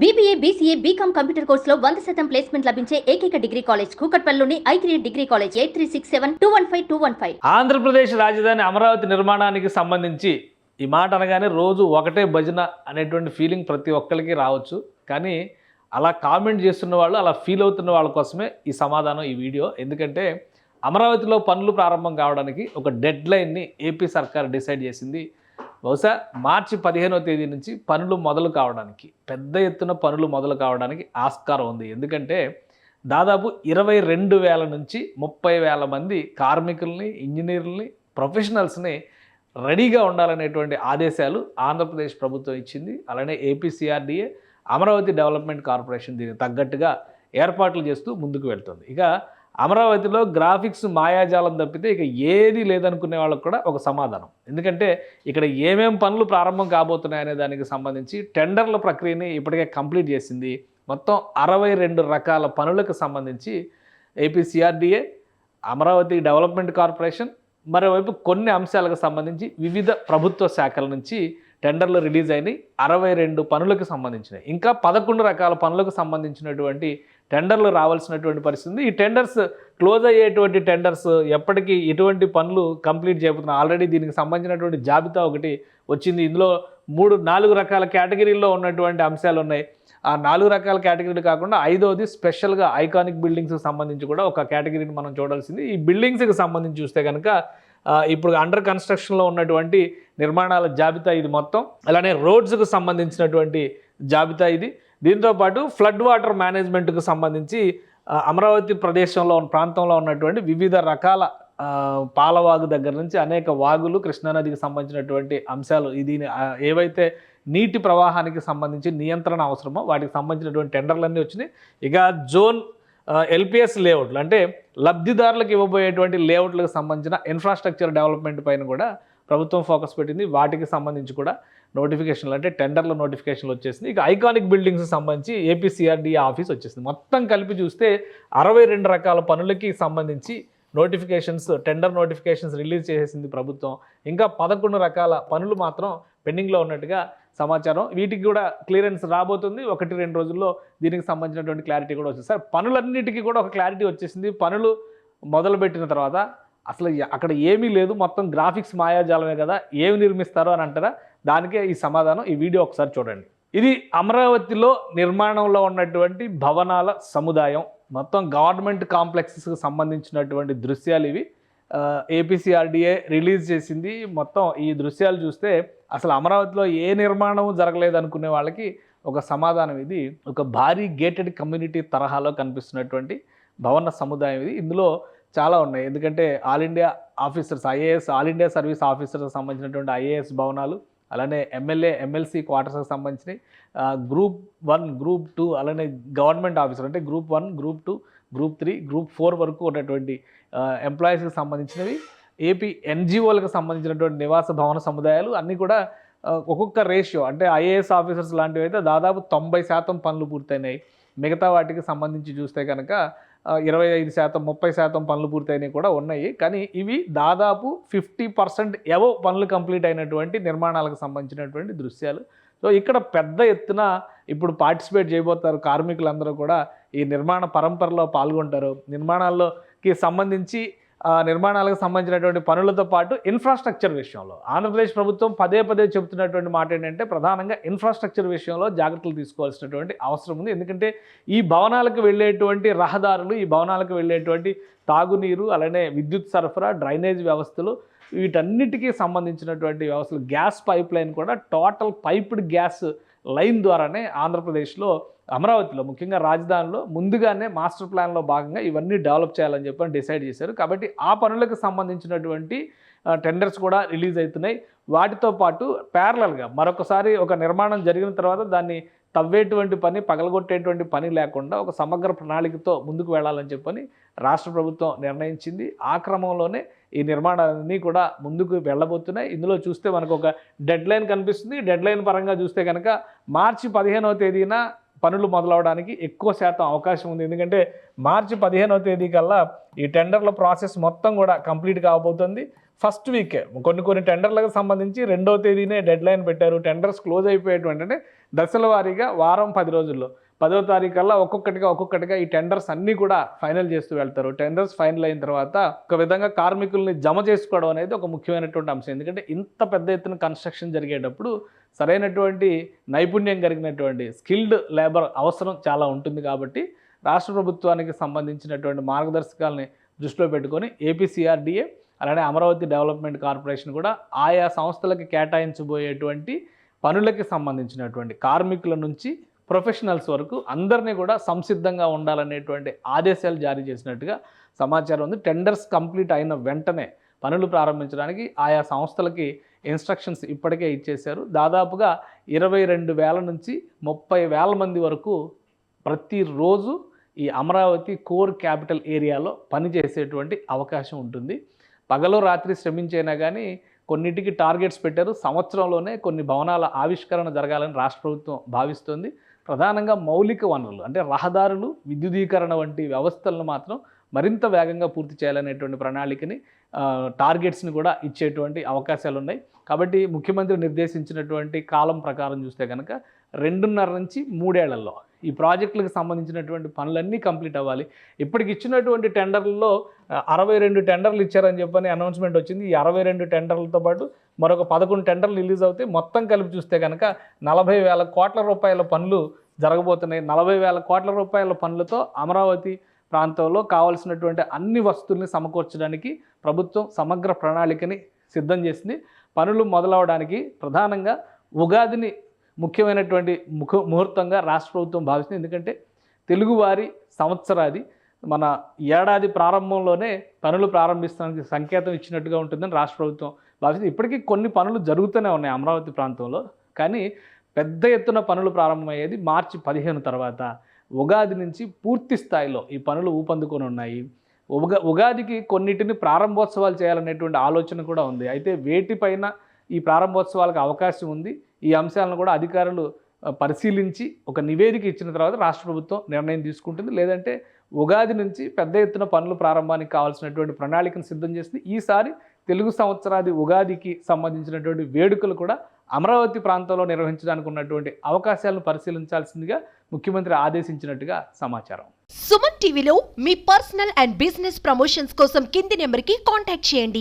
BBA, BCA, BCom computer కోర్సులో 100% placement లభించే ఏకైక డిగ్రీ కాలేజ్ కూకట్పల్లిలోని I3 డిగ్రీ కాలేజ్ 8367215215. ఆంధ్రప్రదేశ్ రాజధాని అమరావతి నిర్మాణానికి సంబంధించి ఈ మాట అనగానే రోజు ఒకటే భజన అనేటువంటి ఫీలింగ్ ప్రతి ఒక్కరికి రావచ్చు. కానీ అలా కామెంట్ చేస్తున్న వాళ్ళు, అలా ఫీల్ అవుతున్న వాళ్ళ కోసమే ఈ సమాధానం, ఈ వీడియో. ఎందుకంటే అమరావతిలో పనులు ప్రారంభం కావడానికి ఒక డెడ్ లైన్ని ఏపీ సర్కార్ డిసైడ్ చేసింది. బహుశా మార్చి 15వ తేదీ నుంచి పనులు మొదలు కావడానికి, పెద్ద ఎత్తున పనులు మొదలు కావడానికి ఆస్కారం ఉంది. ఎందుకంటే దాదాపు 22,000 నుంచి 30,000 మంది కార్మికుల్ని, ఇంజనీర్లని, ప్రొఫెషనల్స్ని రెడీగా ఉండాలనేటువంటి ఆదేశాలు ఆంధ్రప్రదేశ్ ప్రభుత్వం ఇచ్చింది. అలానే ఏపీసీఆర్డీఏ, అమరావతి డెవలప్మెంట్ కార్పొరేషన్ దీనికి తగ్గట్టుగా ఏర్పాట్లు చేస్తూ ముందుకు వెళ్తుంది. ఇక అమరావతిలో గ్రాఫిక్స్ మాయాజాలం తప్పితే ఇక ఏది లేదనుకునే వాళ్ళకు కూడా ఒక సమాధానం. ఎందుకంటే ఇక్కడ ఏమేం పనులు ప్రారంభం కాబోతున్నాయనే దానికి సంబంధించి టెండర్ల ప్రక్రియని ఇప్పటికే కంప్లీట్ చేసింది. మొత్తం 62 రకాల పనులకు సంబంధించి ఏపీసీఆర్డీఏ, అమరావతి డెవలప్మెంట్ కార్పొరేషన్, మరోవైపు కొన్ని అంశాలకు సంబంధించి వివిధ ప్రభుత్వ శాఖల నుంచి టెండర్లు రిలీజ్ అయినాయి. 62 పనులకు సంబంధించినవి, ఇంకా 11 రకాల పనులకు సంబంధించినటువంటి టెండర్లు రావాల్సినటువంటి పరిస్థితి. ఈ టెండర్స్ క్లోజ్ అయ్యేటువంటి టెండర్స్ ఎప్పటికీ ఎటువంటి పనులు కంప్లీట్ చేయబోతున్నారు. ఆల్రెడీ దీనికి సంబంధించినటువంటి జాబితా ఒకటి వచ్చింది. ఇందులో 4 రకాల కేటగిరీల్లో ఉన్నటువంటి అంశాలు ఉన్నాయి. ఆ 4 రకాల కేటగిరీలు కాకుండా 5వది స్పెషల్గా ఐకానిక్ బిల్డింగ్స్కి సంబంధించి కూడా ఒక కేటగిరీని మనం చూడాల్సింది. ఈ బిల్డింగ్స్కి సంబంధించి చూస్తే కనుక ఇప్పుడు అండర్ కన్స్ట్రక్షన్లో ఉన్నటువంటి నిర్మాణాల జాబితా ఇది మొత్తం. అలానే రోడ్స్కు సంబంధించినటువంటి జాబితా ఇది. దీంతోపాటు ఫ్లడ్ వాటర్ మేనేజ్మెంట్కు సంబంధించి అమరావతి ప్రాంతంలో ఉన్నటువంటి వివిధ రకాల పాలవాగు దగ్గర నుంచి అనేక వాగులు, కృష్ణానదికి సంబంధించినటువంటి అంశాలు, ఇది ఏవైతే నీటి ప్రవాహానికి సంబంధించి నియంత్రణ అవసరమో వాటికి సంబంధించినటువంటి టెండర్లన్నీ వచ్చినాయి. ఇక జోన్ ఎల్పిఎస్ లేఅవుట్లు అంటే లబ్ధిదారులకు ఇవ్వబోయేటువంటి లేఅవుట్లకు సంబంధించిన ఇన్ఫ్రాస్ట్రక్చర్ డెవలప్మెంట్ పైన కూడా ప్రభుత్వం ఫోకస్ పెట్టింది. వాటికి సంబంధించి కూడా నోటిఫికేషన్లు అంటే టెండర్ల నోటిఫికేషన్లు వచ్చేసింది. ఇక ఐకానిక్ బిల్డింగ్స్కి సంబంధించి ఏపీసీఆర్డీఏ ఆఫీస్ వచ్చేసింది. మొత్తం కలిపి చూస్తే 62 రకాల పనులకి సంబంధించి నోటిఫికేషన్స్, టెండర్ నోటిఫికేషన్స్ రిలీజ్ చేసేసింది ప్రభుత్వం. ఇంకా 11 రకాల పనులు మాత్రం పెండింగ్లో ఉన్నట్టుగా సమాచారం. వీటికి కూడా క్లియరెన్స్ రాబోతుంది. 1-2 రోజుల్లో దీనికి సంబంధించినటువంటి క్లారిటీ కూడా వచ్చింది. సార్, పనులన్నిటికీ కూడా ఒక క్లారిటీ వచ్చేసింది. పనులు మొదలుపెట్టిన తర్వాత అసలు అక్కడ ఏమీ లేదు, మొత్తం గ్రాఫిక్స్ మాయాజాలమే కదా, ఏమి నిర్మిస్తారో అని అంటారా? దానికే ఈ సమాధానం. ఈ వీడియో ఒకసారి చూడండి. ఇది అమరావతిలో నిర్మాణంలో ఉన్నటువంటి భవనాల సముదాయం, మొత్తం గవర్నమెంట్ కాంప్లెక్సెస్కి సంబంధించినటువంటి దృశ్యాలు ఇవి. ఏపీసీఆర్డీఏ రిలీజ్ చేసింది. మొత్తం ఈ దృశ్యాలు చూస్తే అసలు అమరావతిలో ఏ నిర్మాణం జరగలేదు అనుకునే వాళ్ళకి ఒక సమాధానం. ఇది ఒక భారీ గేటెడ్ కమ్యూనిటీ తరహాలో కనిపిస్తున్నటువంటి భవన సముదాయం ఇది. ఇందులో చాలా ఉన్నాయి. ఎందుకంటే all India officers, IAS, all India service ఆఫీసర్స్కి సంబంధించినటువంటి ఐఏఎస్ భవనాలు, అలానే ఎమ్మెల్యే, ఎమ్మెల్సీ క్వార్టర్స్కి సంబంధించినవి, గ్రూప్ 1, గ్రూప్ 2, అలానే గవర్నమెంట్ ఆఫీసర్ అంటే గ్రూప్ 1, గ్రూప్ 2, గ్రూప్ 3, గ్రూప్ 4 వరకు ఉన్నటువంటి ఎంప్లాయీస్కి సంబంధించినవి, ఏపీ ఎన్జిఓలకు సంబంధించినటువంటి నివాస భవన సముదాయాలు అన్నీ కూడా ఒక్కొక్క రేషియో అంటే ఐఏఎస్ ఆఫీసర్స్ లాంటివి అయితే దాదాపు 90% పనులు పూర్తయినాయి. మిగతా వాటికి సంబంధించి చూస్తే కనుక 25%, 30% పనులు పూర్తయినవి కూడా ఉన్నాయి. కానీ ఇవి దాదాపు 50% ఎబవ్ పనులు కంప్లీట్ అయినటువంటి నిర్మాణాలకు సంబంధించినటువంటి దృశ్యాలు. సో ఇక్కడ పెద్ద ఎత్తున ఇప్పుడు పార్టిసిపేట్ చేయబోతారు కార్మికులందరూ కూడా. ఈ నిర్మాణ పరంపరలో పాల్గొంటారు. నిర్మాణాల్లోకి సంబంధించి నిర్మాణాలకు సంబంధించినటువంటి పనులతో పాటు ఇన్ఫ్రాస్ట్రక్చర్ విషయంలో ఆంధ్రప్రదేశ్ ప్రభుత్వం పదే చెబుతున్నటువంటి మాట ఏంటంటే ప్రధానంగా ఇన్ఫ్రాస్ట్రక్చర్ విషయంలో జాగ్రత్తలు తీసుకోవాల్సినటువంటి అవసరం ఉంది. ఎందుకంటే ఈ భవనాలకు వెళ్ళేటువంటి రహదారులు, ఈ భవనాలకు వెళ్ళేటువంటి తాగునీరు, అలానే విద్యుత్ సరఫరా, డ్రైనేజ్ వ్యవస్థలు, వీటన్నిటికీ సంబంధించినటువంటి వ్యవస్థలు, గ్యాస్ పైప్ లైన్ కూడా టోటల్ పైప్డ్ గ్యాస్ లైన్ ద్వారానే ఆంధ్రప్రదేశ్లో, అమరావతిలో, ముఖ్యంగా రాజధానిలో ముందుగానే మాస్టర్ ప్లాన్లో భాగంగా ఇవన్నీ డెవలప్ చేయాలని చెప్పి డిసైడ్ చేశారు. కాబట్టి ఆ పనులకు సంబంధించినటువంటి టెండర్స్ కూడా రిలీజ్ అవుతున్నాయి. వాటితో పాటు ప్యారలల్గా మరొకసారి ఒక నిర్మాణం జరిగిన తర్వాత దాన్ని తవ్వేటువంటి పని, పగలగొట్టేటువంటి పని లేకుండా ఒక సమగ్ర ప్రణాళికతో ముందుకు వెళ్ళాలని చెప్పని రాష్ట్ర ప్రభుత్వం నిర్ణయించింది. ఆ క్రమంలోనే ఈ నిర్మాణాలన్నీ కూడా ముందుకు వెళ్ళబోతున్నాయి. ఇందులో చూస్తే మనకు ఒక డెడ్ లైన్ కనిపిస్తుంది. డెడ్ లైన్ పరంగా చూస్తే కనుక మార్చి 15వ తేదీన పనులు మొదలవడానికి ఎక్కువ శాతం అవకాశం ఉంది. ఎందుకంటే మార్చి 15వ తేదీ కల్లా ఈ టెండర్ల ప్రాసెస్ మొత్తం కూడా కంప్లీట్ కాబోతుంది. ఫస్ట్ వీకే కొన్ని టెండర్లకు సంబంధించి 2వ తేదీనే డెడ్ లైన్ పెట్టారు. టెండర్స్ క్లోజ్ అయిపోయేటువంటి అంటే దశల వారీగా వారం 10 రోజుల్లో 10వ తారీఖు కల్లా ఒక్కొక్కటిగా ఈ టెండర్స్ అన్నీ కూడా ఫైనల్ చేస్తూ వెళ్తారు. టెండర్స్ ఫైనల్ అయిన తర్వాత ఒక విధంగా కార్మికుల్ని జమ చేసుకోవడం అనేది ఒక ముఖ్యమైనటువంటి అంశం. ఎందుకంటే ఇంత పెద్ద ఎత్తున కన్స్ట్రక్షన్ జరిగేటప్పుడు సరైనటువంటి నైపుణ్యం కలిగినటువంటి స్కిల్డ్ లేబర్ అవసరం చాలా ఉంటుంది. కాబట్టి రాష్ట్ర ప్రభుత్వానికి సంబంధించినటువంటి మార్గదర్శకాలని దృష్టిలో పెట్టుకొని ఏపీసీఆర్డీఏ అలానే అమరావతి డెవలప్మెంట్ కార్పొరేషన్ కూడా ఆయా సంస్థలకు కేటాయించబోయేటువంటి పనులకి సంబంధించినటువంటి కార్మికుల నుంచి ప్రొఫెషనల్స్ వరకు అందరినీ కూడా సంసిద్ధంగా ఉండాలనేటువంటి ఆదేశాలు జారీ చేసినట్టుగా సమాచారం ఉంది. టెండర్స్ కంప్లీట్ అయిన వెంటనే పనులు ప్రారంభించడానికి ఆయా సంస్థలకి ఇన్స్ట్రక్షన్స్ ఇప్పటికే ఇచ్చేశారు. దాదాపుగా 22,000 నుంచి 30,000 మంది వరకు ప్రతిరోజు ఈ అమరావతి కోర్ క్యాపిటల్ ఏరియాలో పనిచేసేటువంటి అవకాశం ఉంటుంది. పగలు రాత్రి శ్రమించైనా కానీ కొన్నిటికి టార్గెట్స్ పెట్టారు. సంవత్సరంలోనే కొన్ని భవనాల ఆవిష్కరణ జరగాలని రాష్ట్ర ప్రభుత్వం భావిస్తుంది. ప్రధానంగా మౌలిక వనరులు అంటే రహదారులు, విద్యుదీకరణ వంటి వ్యవస్థలను మాత్రం మరింత వేగంగా పూర్తి చేయాలనేటువంటి ప్రణాళికని టార్గెట్స్ని కూడా ఇచ్చేటువంటి అవకాశాలు ఉన్నాయి. కాబట్టి ముఖ్యమంత్రి నిర్దేశించినటువంటి కాలం ప్రకారం చూస్తే కనుక 2.5 నుంచి 3 ఏళ్లలో ఈ ప్రాజెక్టులకు సంబంధించినటువంటి పనులన్నీ కంప్లీట్ అవ్వాలి. ఇప్పటికి ఇచ్చినటువంటి టెండర్లలో 62 టెండర్లు ఇచ్చారని చెప్పని అనౌన్స్మెంట్ వచ్చింది. ఈ 62 టెండర్లతో పాటు మరొక 11 టెండర్లు రిలీజ్ అవుతాయి. మొత్తం కలిపి చూస్తే కనుక 40,000 కోట్ల రూపాయల పనులు జరగబోతున్నాయి. 40,000 కోట్ల రూపాయల పనులతో అమరావతి ప్రాంతంలో కావాల్సినటువంటి అన్ని వస్తువుల్ని సమకూర్చడానికి ప్రభుత్వం సమగ్ర ప్రణాళికని సిద్ధం చేసింది. పనులు మొదలవడానికి ప్రధానంగా ఉగాదిని ముఖ్యమైనటువంటి ముహూర్తంగా రాష్ట్ర ప్రభుత్వం భావిస్తుంది. ఎందుకంటే తెలుగువారి సంవత్సరాది మన ఏడాది ప్రారంభంలోనే పనులు ప్రారంభిస్తానికి సంకేతం ఇచ్చినట్టుగా ఉంటుందని రాష్ట్ర ప్రభుత్వం భావిస్తుంది. ఇప్పటికీ కొన్ని పనులు జరుగుతూనే ఉన్నాయి అమరావతి ప్రాంతంలో. కానీ పెద్ద ఎత్తున పనులు ప్రారంభమయ్యేది మార్చి 15 తర్వాత. ఉగాది నుంచి పూర్తి స్థాయిలో ఈ పనులు ఊపందుకొని ఉన్నాయి. ఉగాదికి కొన్నిటిని ప్రారంభోత్సవాలు చేయాలనేటువంటి ఆలోచన కూడా ఉంది. అయితే వేటిపైన ఈ ప్రారంభోత్సవాలకు అవకాశం ఉంది, ఈ అంశాలను కూడా అధికారులు పరిశీలించి ఒక నివేదిక ఇచ్చిన తర్వాత రాష్ట్ర ప్రభుత్వం నిర్ణయం తీసుకుంటుంది. లేదంటే ఉగాది నుంచి పెద్ద ఎత్తున పనులు ప్రారంభానికి కావాల్సినటువంటి ప్రణాళికను సిద్ధం చేసింది. ఈసారి తెలుగు సంవత్సరాది ఉగాదికి సంబంధించినటువంటి వేడుకలు కూడా అమరావతి ప్రాంతంలో నిర్వహించడానికి ఉన్నటువంటి అవకాశాలను పరిశీలించాల్సిందిగా ముఖ్యమంత్రి ఆదేశించినట్టుగా సమాచారం. సుమన్ టీవీలో మీ పర్సనల్ అండ్ బిజినెస్ ప్రమోషన్స్ కోసం కింది నెంబర్కి కాంటాక్ట్ చేయండి.